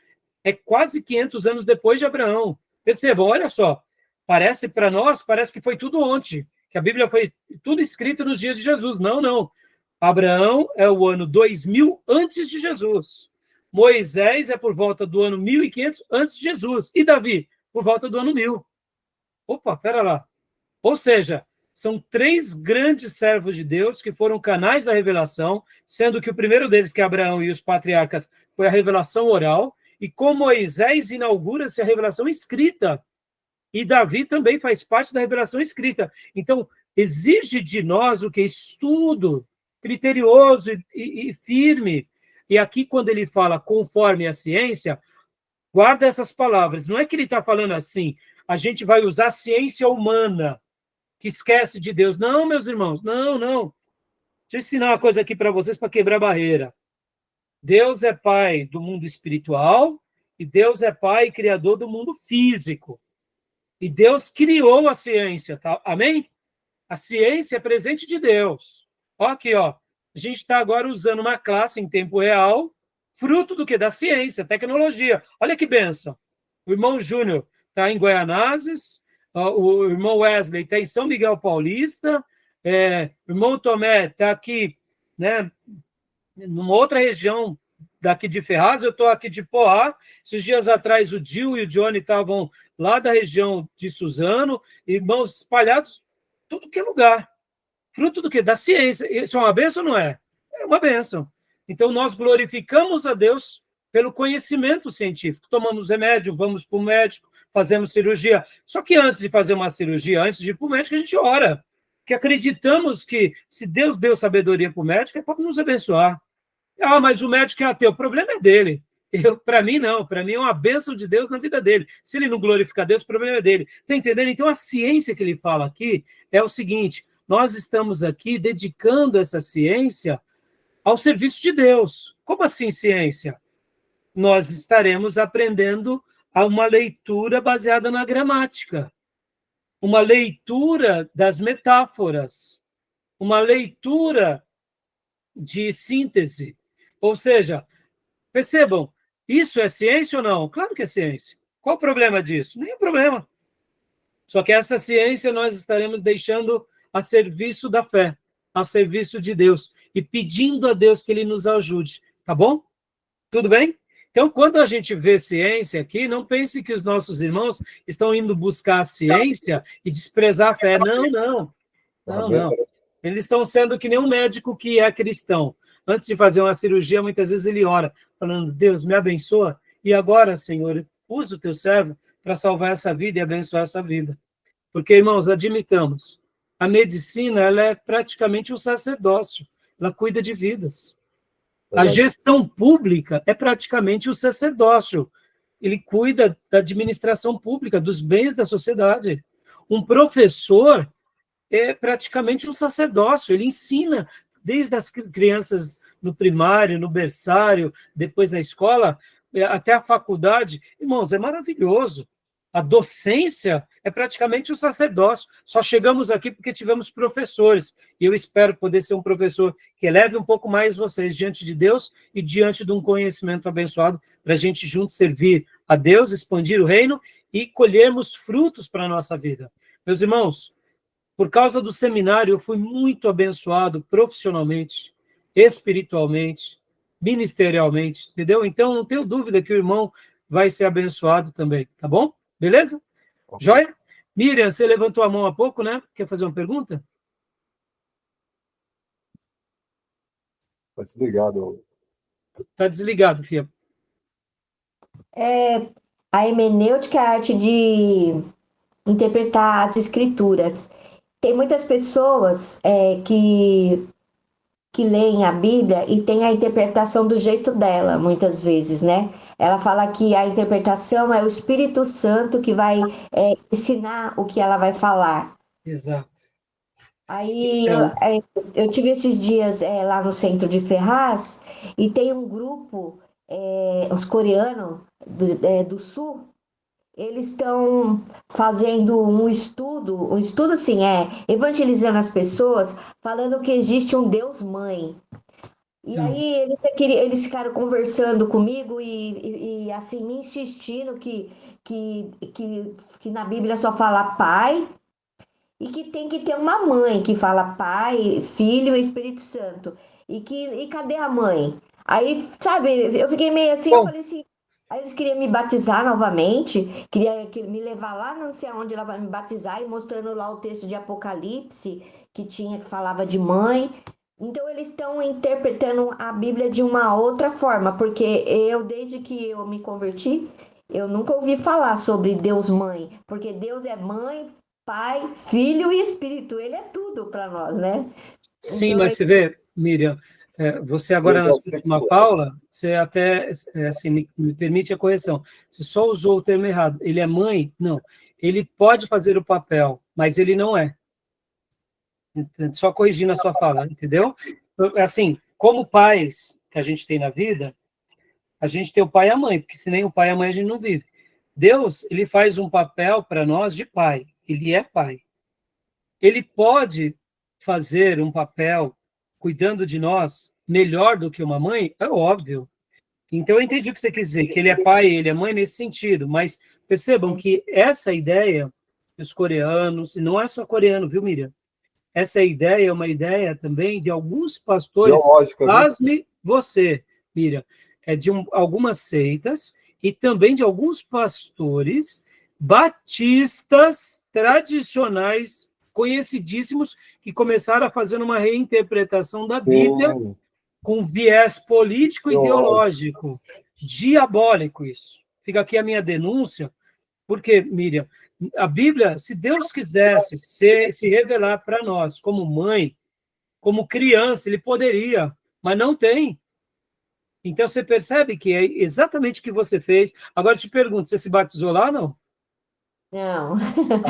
é quase 500 anos depois de Abraão. Percebam, olha só, parece para nós, parece que foi tudo ontem, que a Bíblia foi tudo escrito nos dias de Jesus. Não, não. Abraão é o ano 2000 antes de Jesus. Moisés é por volta do ano 1500 antes de Jesus. E Davi, por volta do ano 1000. Opa, pera lá. Ou seja, são 3 grandes servos de Deus que foram canais da revelação, sendo que o primeiro deles, que é Abraão e os patriarcas, foi a revelação oral, e com Moisés inaugura-se a revelação escrita. E Davi também faz parte da revelação escrita. Então, exige de nós o que? Estudo criterioso e firme. E aqui, quando ele fala conforme a ciência, guarda essas palavras. Não é que ele está falando assim, a gente vai usar a ciência humana, que esquece de Deus. Não, meus irmãos, não, não. Deixa eu ensinar uma coisa aqui para vocês para quebrar barreira. Deus é pai do mundo espiritual e Deus é pai e criador do mundo físico. E Deus criou a ciência, tá? Amém? A ciência é presente de Deus. Ó, aqui, ó. A gente está agora usando uma classe em tempo real, fruto do quê? Da ciência, tecnologia. Olha que benção. O irmão Júnior está em Guaianazes, o irmão Wesley está em São Miguel Paulista, o irmão Tomé está aqui, né, numa outra região daqui de Ferraz, eu estou aqui de Poá. Esses dias atrás o Gil e o Johnny estavam lá da região de Suzano, irmãos espalhados tudo que é lugar. Fruto do quê? Da ciência. Isso é uma bênção ou não é? É uma bênção. Então, nós glorificamos a Deus pelo conhecimento científico. Tomamos remédio, vamos para o médico, fazemos cirurgia. Só que antes de fazer uma cirurgia, antes de ir para o médico, a gente ora. Porque acreditamos que se Deus deu sabedoria para o médico, é para nos abençoar. Ah, mas o médico é ateu. O problema é dele. Para mim, não. Para mim, é uma bênção de Deus na vida dele. Se ele não glorificar Deus, o problema é dele. Está entendendo? Então, a ciência que ele fala aqui é o seguinte: nós estamos aqui dedicando essa ciência ao serviço de Deus. Como assim ciência? Nós estaremos aprendendo a uma leitura baseada na gramática, uma leitura das metáforas, uma leitura de síntese. Ou seja, percebam, isso é ciência ou não? Claro que é ciência. Qual o problema disso? Nenhum problema. Só que essa ciência nós estaremos deixando a serviço da fé, a serviço de Deus, e pedindo a Deus que Ele nos ajude, tá bom? Tudo bem? Então, quando a gente vê ciência aqui, não pense que os nossos irmãos estão indo buscar a ciência e desprezar a fé. Não, não. Não, não. Eles estão sendo que nem um médico que é cristão. Antes de fazer uma cirurgia, muitas vezes ele ora, falando: Deus, me abençoa, e agora, Senhor, usa o teu servo para salvar essa vida e abençoar essa vida. Porque, irmãos, admitamos, a medicina ela é praticamente um sacerdócio, ela cuida de vidas. A gestão pública é praticamente um sacerdócio, ele cuida da administração pública, dos bens da sociedade. Um professor é praticamente um sacerdócio, ele ensina desde as crianças no primário, no berçário, depois na escola, até a faculdade. Irmãos, é maravilhoso. A docência é praticamente um sacerdócio. Só chegamos aqui porque tivemos professores. E eu espero poder ser um professor que eleve um pouco mais vocês diante de Deus e diante de um conhecimento abençoado para a gente juntos servir a Deus, expandir o reino e colhermos frutos para a nossa vida. Meus irmãos, por causa do seminário, eu fui muito abençoado profissionalmente, espiritualmente, ministerialmente, entendeu? Então, não tenho dúvida que o irmão vai ser abençoado também, tá bom? Beleza? Ok. Joia? Miriam, você levantou a mão há pouco, né? Quer fazer uma pergunta? Tá desligado. Tá desligado, filha. A hermenêutica é a arte de interpretar as escrituras. Tem muitas pessoas que leem a Bíblia e tem a interpretação do jeito dela, muitas vezes, né? Ela fala que a interpretação é o Espírito Santo que vai ensinar o que ela vai falar. Exato. Aí Então, eu tive esses dias lá no centro de Ferraz e tem um grupo, os coreanos do sul, eles estão fazendo um estudo assim, evangelizando as pessoas, falando que existe um Deus Mãe. E aí eles ficaram conversando comigo e assim me insistindo que na Bíblia só fala pai e que tem que ter uma mãe que fala Pai, Filho e Espírito Santo. E cadê a mãe? Aí, sabe, eu fiquei meio assim, eu bom, falei assim. Aí eles queriam me batizar novamente, queria me levar lá, não sei aonde ela vai me batizar, e mostrando lá o texto de Apocalipse, que falava de mãe. Então eles estão interpretando a Bíblia de uma outra forma, porque desde que eu me converti, eu nunca ouvi falar sobre Deus mãe, porque Deus é mãe, Pai, Filho e Espírito, ele é tudo para nós, né? sim, Então, mas você vê, Miriam, você agora na Deus sua última assexuado. fala, você até, assim, me permite a correção, você só usou o termo errado. Ele é mãe? Não. Ele pode fazer o papel, mas ele não é. Só corrigindo a sua fala, entendeu? Assim, como pais que a gente tem na vida, a gente tem o pai e a mãe, porque se nem o pai e a mãe a gente não vive. Deus, ele faz um papel para nós de pai. Ele é pai. Ele pode fazer um papel cuidando de nós melhor do que uma mãe? É óbvio. Então, eu entendi o que você quis dizer, que ele é pai e ele é mãe nesse sentido, mas percebam que essa ideia dos coreanos, e não é só coreano, viu, Miriam? Essa ideia é uma ideia também de alguns pastores, Teológica, viu? pasme você, Miriam, algumas seitas e também de alguns pastores batistas tradicionais, conhecidíssimos, que começaram a fazer uma reinterpretação da Bíblia Sim, com viés político e teológico. ideológico. Diabólico isso. Fica aqui a minha denúncia, porque, Miriam, a Bíblia, se Deus quisesse se revelar para nós como mãe, como criança, ele poderia, mas não tem. Então, você percebe que é exatamente o que você fez. Agora, eu te pergunto, você se batizou lá ou não? não.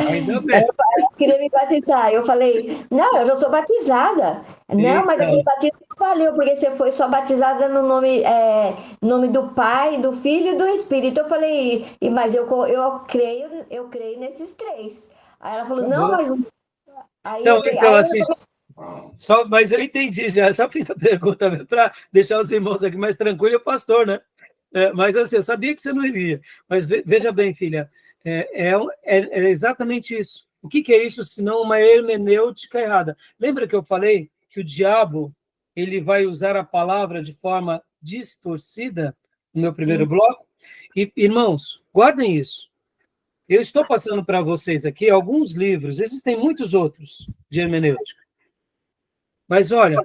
Ainda bem. Eles queriam me batizar. Eu falei, não, eu já sou batizada. Não, mas aquele Então, batismo não valeu, porque você foi só batizada no nome do Pai, do Filho e do Espírito. Eu falei, mas eu creio nesses três. Aí ela falou, tá não, bom. mas. Aí Então, eu peguei. então assim, mas eu entendi já, só fiz a pergunta para deixar os irmãos aqui mais tranquilos e o pastor, né? Mas assim, eu sabia que você não iria. Mas veja bem, filha, é exatamente isso. O que é isso, senão uma hermenêutica errada? Lembra que eu falei que o diabo ele vai usar a palavra de forma distorcida no meu primeiro bloco? E, irmãos, guardem isso. Eu estou passando para vocês aqui alguns livros, existem muitos outros de hermenêutica. Mas olha,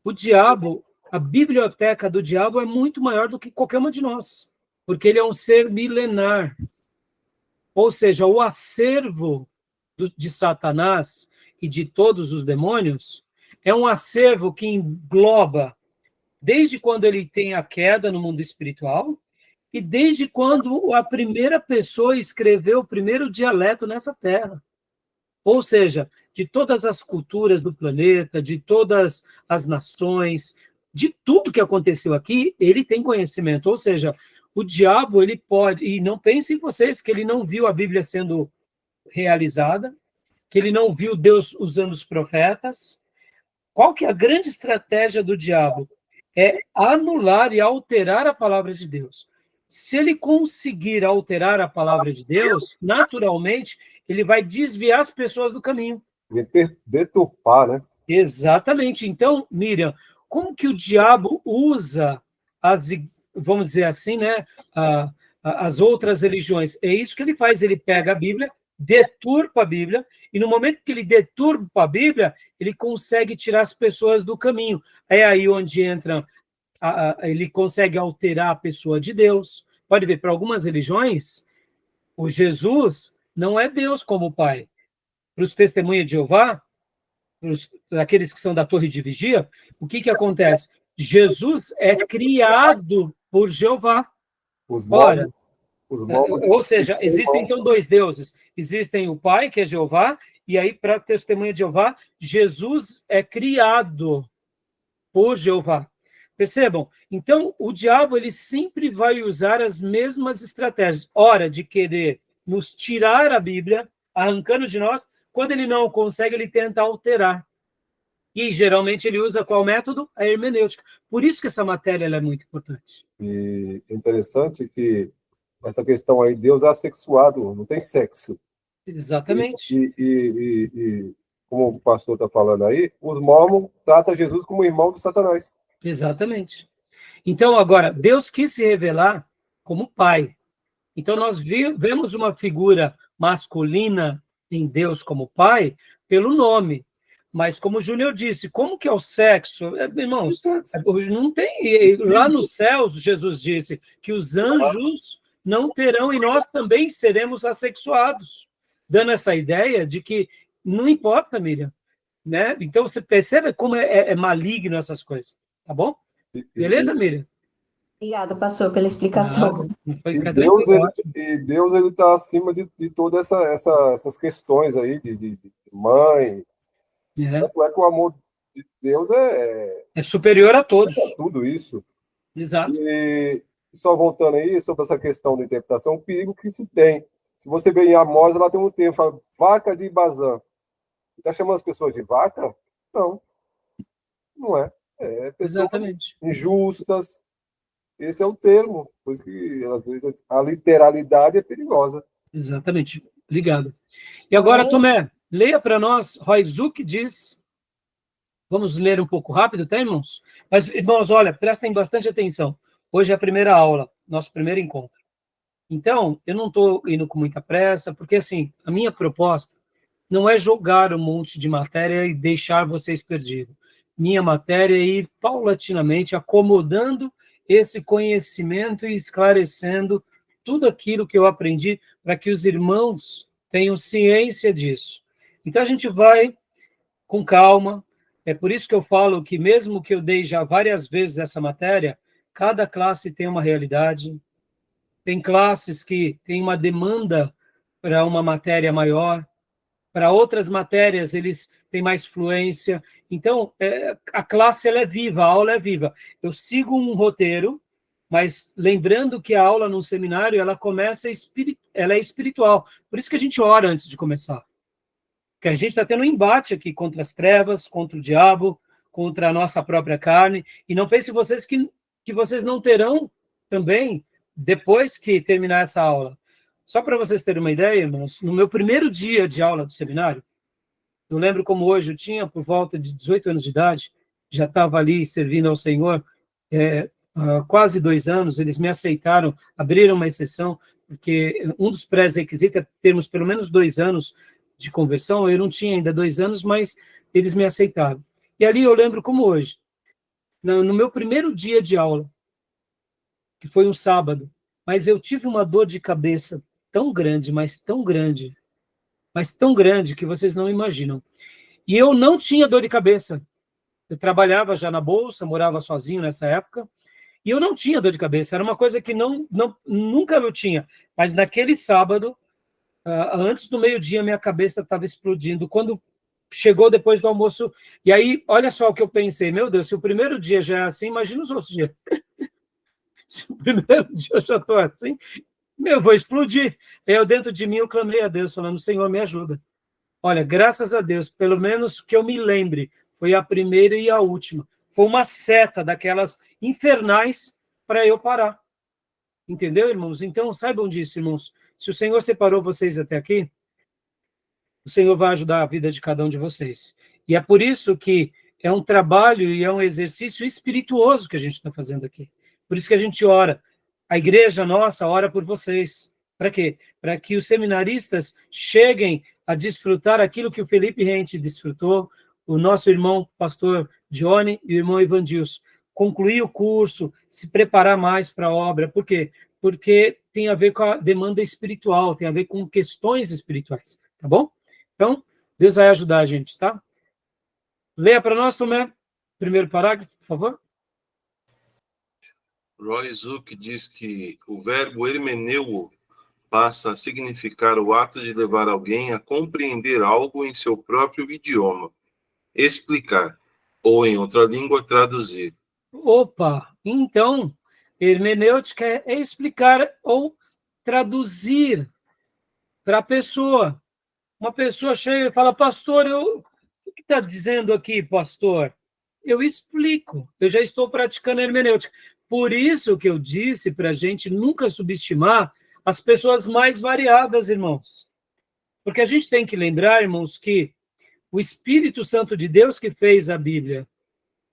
o diabo, a biblioteca do diabo é muito maior do que qualquer uma de nós, porque ele é um ser milenar. Ou seja, o acervo de Satanás e de todos os demônios é um acervo que engloba desde quando ele tem a queda no mundo espiritual e desde quando a primeira pessoa escreveu o primeiro dialeto nessa terra. Ou seja, de todas as culturas do planeta, de todas as nações, de tudo que aconteceu aqui, ele tem conhecimento. Ou seja, o diabo, ele pode... E não pensem vocês que ele não viu a Bíblia sendo realizada, que ele não viu Deus usando os profetas. Qual que é a grande estratégia do diabo? É anular e alterar a palavra de Deus. Se ele conseguir alterar a palavra de Deus, naturalmente, ele vai desviar as pessoas do caminho. Deturpar, né? Exatamente. Então, Miriam, como que o diabo usa vamos dizer assim, né, as outras religiões? É isso que ele faz, ele pega a Bíblia, deturpa a Bíblia, e no momento que ele deturpa a Bíblia, ele consegue tirar as pessoas do caminho. É aí onde entra, ele consegue alterar a pessoa de Deus. Pode ver, para algumas religiões, o Jesus não é Deus como Pai. Para os testemunhas de Jeová, para aqueles que são da torre de vigia, o que acontece? Jesus é criado por Jeová. Ora, ou seja, existem então dois deuses. Existem o Pai, que é Jeová, e aí, para a testemunha de Jeová, Jesus é criado por Jeová. Percebam? Então, o diabo ele sempre vai usar as mesmas estratégias. Ora, de querer nos tirar a Bíblia, arrancando de nós. Quando ele não consegue, ele tenta alterar. E, geralmente, ele usa qual método? A hermenêutica. Por isso que essa matéria ela é muito importante. E é interessante que essa questão aí, Deus é assexuado, não tem sexo. Exatamente. E como o pastor está falando aí, os mormons tratam Jesus como irmão de Satanás. Exatamente. Então, agora, Deus quis se revelar como Pai. Então, nós vemos uma figura masculina em Deus como Pai pelo nome. Mas, como o Júnior disse, como que é o sexo? Irmãos, não tem... Lá nos céus, Jesus disse que os anjos não terão, e nós também seremos assexuados. Dando essa ideia de que não importa, Miriam. Né? Então, você percebe como é maligno essas coisas. Tá bom? Beleza, Miriam? Obrigada, pastor, pela explicação. Deus ele está acima de todas essas questões aí de mãe. Tanto é que o amor de Deus é superior a todos. É tudo isso. Exato. E só voltando aí sobre essa questão da interpretação, o perigo que se tem. Se você vê em Amós, ela tem um termo, fala vaca de Bazã. Está chamando as pessoas de vaca? Não. Não é. É pessoas Exatamente. injustas. Esse é o termo. Por isso que, às vezes, a literalidade é perigosa. Exatamente. Obrigado. E agora, Tomé, leia para nós, Roy Zuck diz... Vamos ler um pouco rápido, tá, irmãos? Mas, irmãos, olha, prestem bastante atenção. Hoje é a primeira aula, nosso primeiro encontro. Então, eu não estou indo com muita pressa, porque, assim, a minha proposta não é jogar um monte de matéria e deixar vocês perdidos. Minha matéria é ir paulatinamente acomodando esse conhecimento e esclarecendo tudo aquilo que eu aprendi para que os irmãos tenham ciência disso. Então, a gente vai com calma. É por isso que eu falo que, mesmo que eu dei já várias vezes essa matéria, cada classe tem uma realidade. Tem classes que têm uma demanda para uma matéria maior, para outras matérias eles têm mais fluência. Então, a classe ela é viva, a aula é viva. Eu sigo um roteiro, mas lembrando que a aula no seminário ela ela é espiritual. Por isso que a gente ora antes de começar. Que a gente está tendo um embate aqui contra as trevas, contra o diabo, contra a nossa própria carne, e não pensem vocês que vocês não terão também, depois que terminar essa aula. Só para vocês terem uma ideia, irmãos, no meu primeiro dia de aula do seminário, eu lembro como hoje, eu tinha por volta de 18 anos de idade, já estava ali servindo ao Senhor, há quase 2 anos, eles me aceitaram, abriram uma exceção, porque um dos pré-requisitos é termos pelo menos 2 anos de conversão. Eu não tinha ainda 2 anos, mas eles me aceitaram. E ali eu lembro como hoje, no meu primeiro dia de aula, que foi um sábado, mas eu tive uma dor de cabeça tão grande, mas tão grande que vocês não imaginam. E eu não tinha dor de cabeça. Eu trabalhava já na bolsa, morava sozinho nessa época, e eu não tinha dor de cabeça. Era uma coisa que nunca eu tinha. Mas naquele sábado, antes do meio-dia, minha cabeça estava explodindo. Quando chegou depois do almoço, e aí, olha só o que eu pensei, meu Deus, se o primeiro dia já é assim, imagina os outros dias. Se o primeiro dia eu já estou assim, eu vou explodir. Eu, dentro de mim, eu clamei a Deus, falando, Senhor, me ajuda. Olha, graças a Deus, pelo menos que eu me lembre, foi a primeira e a última. Foi uma seta daquelas infernais para eu parar. Entendeu, irmãos? Então, saibam disso, irmãos. Se o Senhor separou vocês até aqui, o Senhor vai ajudar a vida de cada um de vocês. E é por isso que é um trabalho e é um exercício espirituoso que a gente está fazendo aqui. Por isso que a gente ora. A igreja nossa ora por vocês. Para quê? Para que os seminaristas cheguem a desfrutar aquilo que o Felipe Rente desfrutou, o nosso irmão pastor Johnny e o irmão Evandilson. Concluir o curso, se preparar mais para a obra. Por quê? Porque tem a ver com a demanda espiritual, tem a ver com questões espirituais. Tá bom? Então, Deus vai ajudar a gente, tá? Leia para nós, Tomé, primeiro parágrafo, por favor. Roy Zuck diz que o verbo hermeneuo passa a significar o ato de levar alguém a compreender algo em seu próprio idioma, explicar, ou em outra língua, traduzir. Opa! Então, hermenêutica é explicar ou traduzir para a pessoa. Uma pessoa chega e fala, pastor, o que está dizendo aqui, pastor? Eu explico, eu já estou praticando hermenêutica. Por isso que eu disse para a gente nunca subestimar as pessoas mais variadas, irmãos. Porque a gente tem que lembrar, irmãos, que o Espírito Santo de Deus que fez a Bíblia,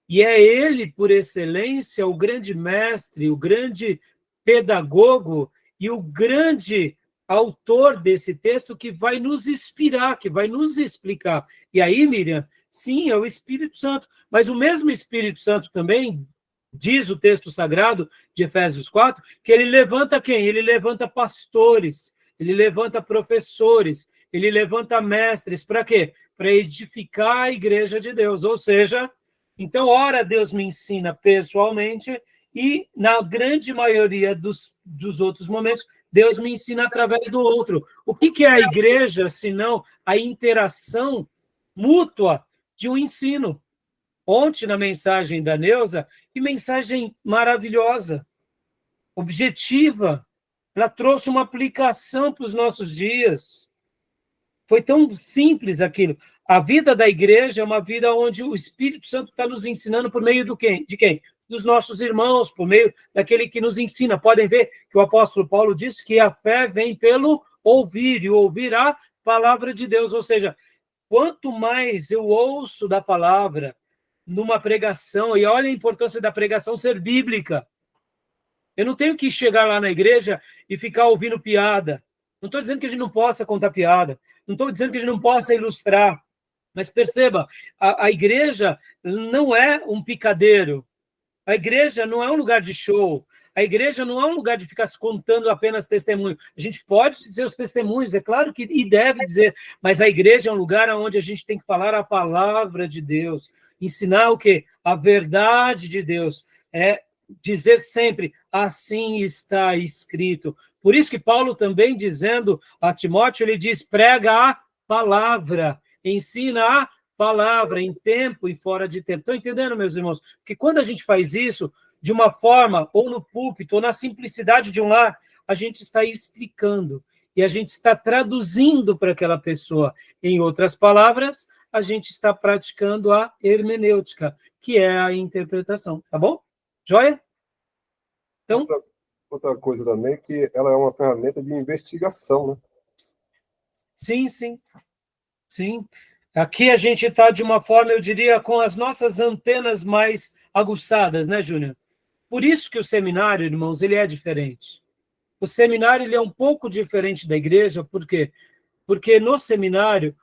e é ele, por excelência, o grande mestre, o grande pedagogo e o grande autor desse texto que vai nos inspirar, que vai nos explicar. E aí, Miriam, sim, é o Espírito Santo, mas o mesmo Espírito Santo também, diz o texto sagrado de Efésios 4, que ele levanta quem? Ele levanta pastores, ele levanta professores, ele levanta mestres, para quê? Para edificar a igreja de Deus, ou seja, então, ora Deus me ensina pessoalmente e, na grande maioria dos outros momentos, Deus me ensina através do outro. O que é a igreja, senão a interação mútua de um ensino? Ontem, na mensagem da Neuza, que mensagem maravilhosa, objetiva, ela trouxe uma aplicação para os nossos dias. Foi tão simples aquilo. A vida da igreja é uma vida onde o Espírito Santo está nos ensinando por meio de quem? Dos nossos irmãos, por meio daquele que nos ensina. Podem ver que o apóstolo Paulo disse que a fé vem pelo ouvir, e ouvir a palavra de Deus. Ou seja, quanto mais eu ouço da palavra numa pregação, e olha a importância da pregação ser bíblica. Eu não tenho que chegar lá na igreja e ficar ouvindo piada. Não estou dizendo que a gente não possa contar piada. Não estou dizendo que a gente não possa ilustrar. Mas perceba, a igreja não é um picadeiro. A igreja não é um lugar de show. A igreja não é um lugar de ficar se contando apenas testemunho. A gente pode dizer os testemunhos, é claro que e deve dizer, mas a igreja é um lugar onde a gente tem que falar a palavra de Deus, ensinar o quê? A verdade de Deus. É dizer sempre, assim está escrito. Por isso que Paulo também, dizendo a Timóteo, ele diz, prega a palavra, ensina a palavra em tempo e fora de tempo. Estão entendendo, meus irmãos? Porque quando a gente faz isso, de uma forma, ou no púlpito, ou na simplicidade de um lar, a gente está explicando, e a gente está traduzindo para aquela pessoa. Em outras palavras, a gente está praticando a hermenêutica, que é a interpretação, tá bom? Joia? Então... Outra coisa também, que ela é uma ferramenta de investigação, né? Sim, sim. Sim. Aqui a gente está, de uma forma, eu diria, com as nossas antenas mais aguçadas, né, Júnior? Por isso que o seminário, irmãos, ele é diferente. O seminário ele é um pouco diferente da igreja, por quê? Porque no seminário,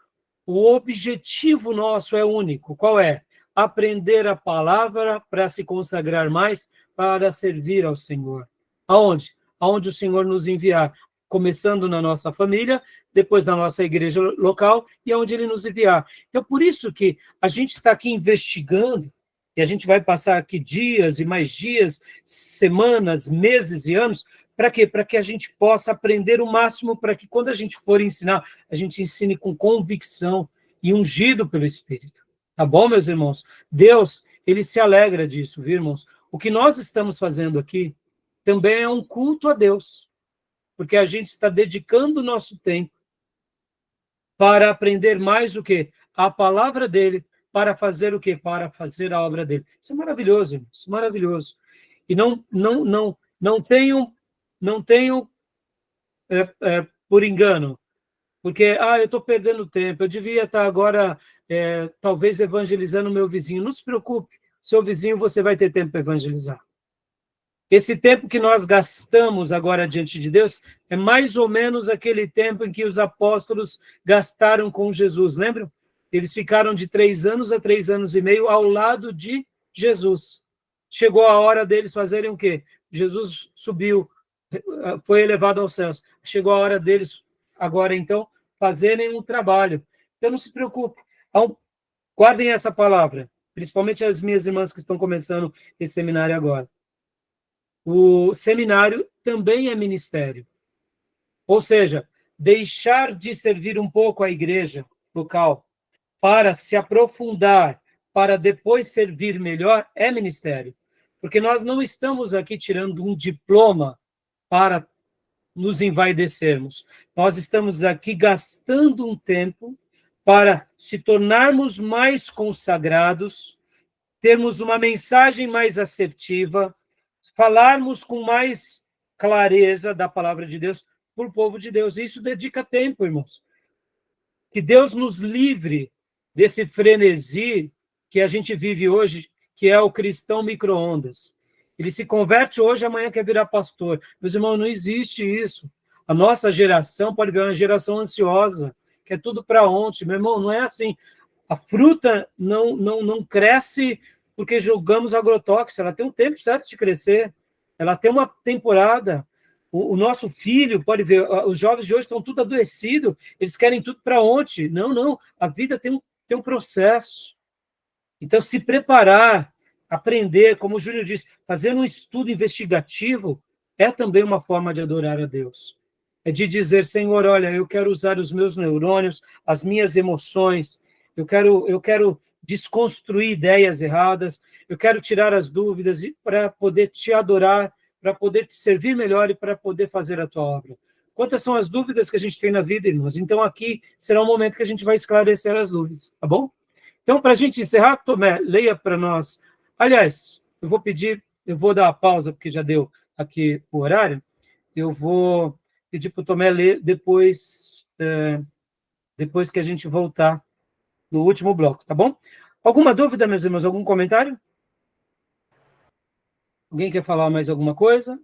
o objetivo nosso é único. Qual é? Aprender a palavra para se consagrar mais, para servir ao Senhor. Aonde? Aonde o Senhor nos enviar. Começando na nossa família, depois na nossa igreja local e aonde Ele nos enviar. Então, por isso que a gente está aqui investigando, e a gente vai passar aqui dias e mais dias, semanas, meses e anos, para quê? Para que a gente possa aprender o máximo, para que quando a gente for ensinar, a gente ensine com convicção e ungido pelo Espírito. Tá bom, meus irmãos? Deus, Ele se alegra disso, viu, irmãos? O que nós estamos fazendo aqui também é um culto a Deus, porque a gente está dedicando o nosso tempo para aprender mais o quê? A palavra dele, para fazer o quê? Para fazer a obra dele. Isso é maravilhoso, irmãos, maravilhoso. E não tenho por engano, porque eu estou perdendo tempo, eu devia estar agora talvez evangelizando o meu vizinho. Não se preocupe, seu vizinho você vai ter tempo para evangelizar. Esse tempo que nós gastamos agora diante de Deus é mais ou menos aquele tempo em que os apóstolos gastaram com Jesus, lembram? Eles ficaram de 3 anos a 3 anos e meio ao lado de Jesus. Chegou a hora deles fazerem o quê? Jesus subiu, foi elevado aos céus. Chegou a hora deles, agora então, fazerem um trabalho. Então não se preocupe. Guardem essa palavra, principalmente as minhas irmãs que estão começando esse seminário agora. O seminário também é ministério. Ou seja, deixar de servir um pouco a igreja local para se aprofundar, para depois servir melhor, é ministério. Porque nós não estamos aqui tirando um diploma para nos envaidecermos. Nós estamos aqui gastando um tempo para se tornarmos mais consagrados, termos uma mensagem mais assertiva, falarmos com mais clareza da palavra de Deus para o povo de Deus. Isso dedica tempo, irmãos. Que Deus nos livre desse frenesi que a gente vive hoje, que é o cristão micro-ondas. Ele se converte hoje, amanhã quer virar pastor. Meus irmãos, não existe isso. A nossa geração pode ver uma geração ansiosa, que é tudo para ontem. Meu irmão, não é assim. A fruta não cresce porque jogamos agrotóxico. Ela tem um tempo certo de crescer. Ela tem uma temporada. O nosso filho, pode ver, os jovens de hoje estão tudo adoecidos, eles querem tudo para ontem. Não. A vida tem um processo. Então, se preparar, aprender, como o Júlio disse, fazer um estudo investigativo é também uma forma de adorar a Deus. É de dizer, Senhor, olha, eu quero usar os meus neurônios, as minhas emoções, eu quero desconstruir ideias erradas, eu quero tirar as dúvidas para poder te adorar, para poder te servir melhor e para poder fazer a tua obra. Quantas são as dúvidas que a gente tem na vida, irmãos? Então, aqui será um momento que a gente vai esclarecer as dúvidas, tá bom? Então, para a gente encerrar, Tomé, leia para nós. Aliás, eu vou dar a pausa, porque já deu aqui o horário, eu vou pedir para o Tomé ler depois que a gente voltar no último bloco, tá bom? Alguma dúvida, meus irmãos? Algum comentário? Alguém quer falar mais alguma coisa?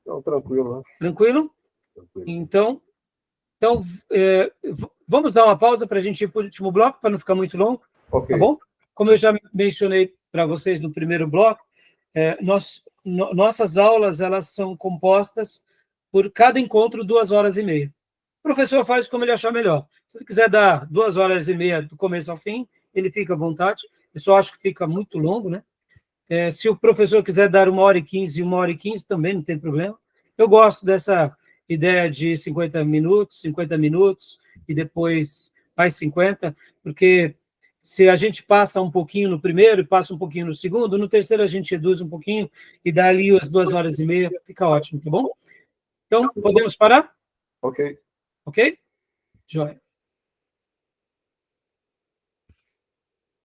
Não, tranquilo, né? Tranquilo? Então, vamos dar uma pausa para a gente ir para o último bloco, para não ficar muito longo, Ok. tá bom? Como eu já mencionei para vocês no primeiro bloco, nossas aulas elas são compostas por cada encontro 2 horas e meia. O professor faz como ele achar melhor. Se ele quiser dar 2 horas e meia do começo ao fim, ele fica à vontade. Eu só acho que fica muito longo, né? Se o professor quiser dar 1h15 e 1h15, também não tem problema. Eu gosto dessa ideia de 50 minutos e depois mais 50, porque se a gente passa um pouquinho no primeiro e passa um pouquinho no segundo, no terceiro a gente reduz um pouquinho e dá ali as 2 horas e meia, fica ótimo, tá bom? Então, podemos parar? Ok. Ok? Joia.